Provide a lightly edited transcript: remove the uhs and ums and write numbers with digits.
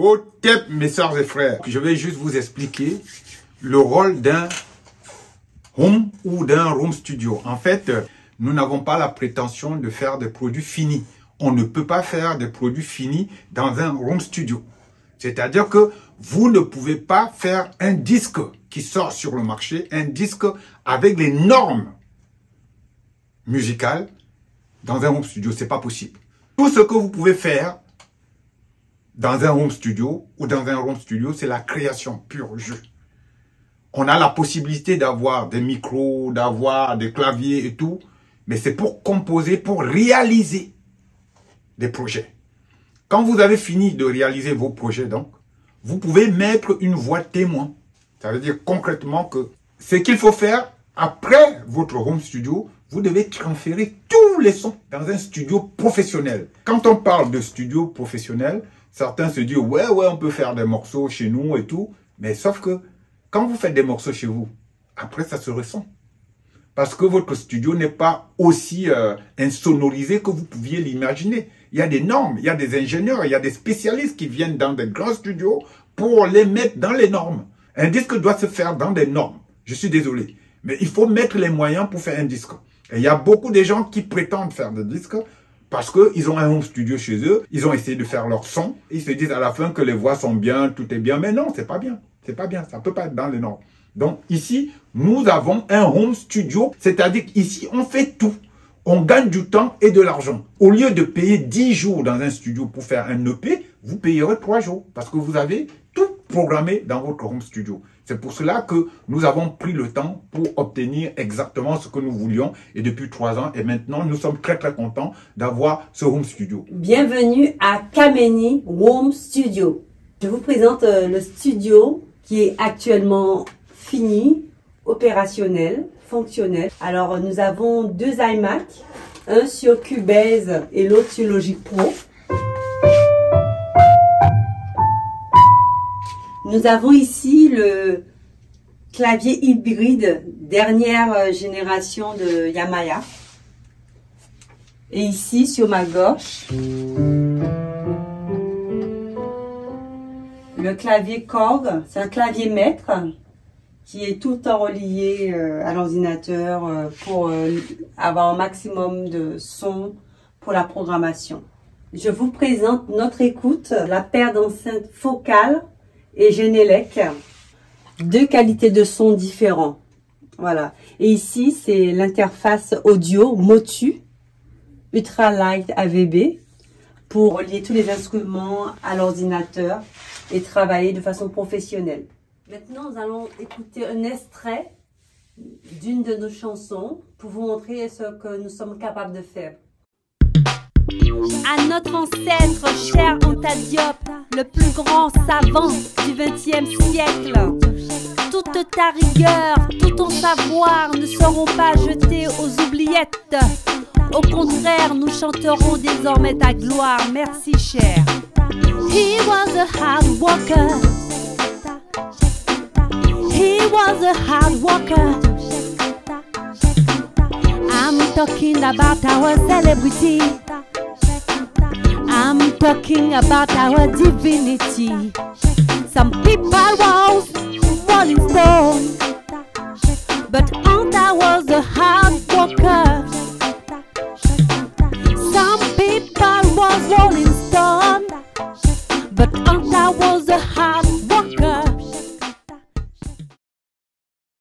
Au tip, mes sœurs et frères, je vais juste vous expliquer le rôle d'un home ou d'un home studio. En fait, nous n'avons pas la prétention de faire des produits finis. On ne peut pas faire des produits finis dans un home studio. C'est-à-dire que vous ne pouvez pas faire un disque qui sort sur le marché, un disque avec les normes musicales dans un home studio. C'est pas possible. Tout ce que vous pouvez faire dans un home studio ou dans un home studio, c'est la création pure jeu. On a la possibilité d'avoir des micros, d'avoir des claviers et tout, mais c'est pour composer, pour réaliser des projets. Quand vous avez fini de réaliser vos projets, donc, vous pouvez mettre une voix témoin. Ça veut dire concrètement que ce qu'il faut faire après votre home studio, vous devez transférer tous les sons dans un studio professionnel. Quand on parle de studio professionnel, certains se disent, ouais, on peut faire des morceaux chez nous et tout. Mais sauf que, quand vous faites des morceaux chez vous, après, ça se ressent. Parce que votre studio n'est pas aussi insonorisé que vous pouviez l'imaginer. Il y a des normes, il y a des ingénieurs, il y a des spécialistes qui viennent dans des grands studios pour les mettre dans les normes. Un disque doit se faire dans des normes. Je suis désolé. Mais il faut mettre les moyens pour faire un disque. Et il y a beaucoup de gens qui prétendent faire des disques parce qu'ils ont un home studio chez eux, ils ont essayé de faire leur son, ils se disent à la fin que les voix sont bien, tout est bien, mais non, c'est pas bien. C'est pas bien, ça peut pas être dans les normes. Donc ici, nous avons un home studio, c'est-à-dire qu'ici, on fait tout. On gagne du temps et de l'argent. Au lieu de payer 10 jours dans un studio pour faire un EP, vous payerez 3 jours parce que vous avez tout programmé dans votre home studio. C'est pour cela que nous avons pris le temps pour obtenir exactement ce que nous voulions et depuis 3 ans. Et maintenant, nous sommes très contents d'avoir ce home studio. Bienvenue à Kameni Home Studio. Je vous présente le studio qui est actuellement fini, opérationnel, fonctionnel. Alors, nous avons 2 iMac, un sur Cubase et l'autre sur Logic Pro. Nous avons ici le clavier hybride dernière génération de Yamaha. Et ici, sur ma gauche, le clavier Korg, c'est un clavier maître qui est tout le temps relié à l'ordinateur pour avoir un maximum de son pour la programmation. Je vous présente notre écoute, la paire d'enceintes focales et Genelec, 2 qualités de son différents. Voilà. Et ici, c'est l'interface audio Motu Ultralight AVB pour relier tous les instruments à l'ordinateur et travailler de façon professionnelle. Maintenant, nous allons écouter un extrait d'une de nos chansons pour vous montrer ce que nous sommes capables de faire. À notre ancêtre, cher Anta Diop, le plus grand savant du XXe siècle, toute ta rigueur, tout ton savoir ne seront pas jetés aux oubliettes. Au contraire, nous chanterons désormais ta gloire. Merci, cher. He was a hard worker. He was a hard worker. I'm talking about our celebrity. I'm talking about our divinity. Some people was Rolling Stone, but Anta was a hard worker.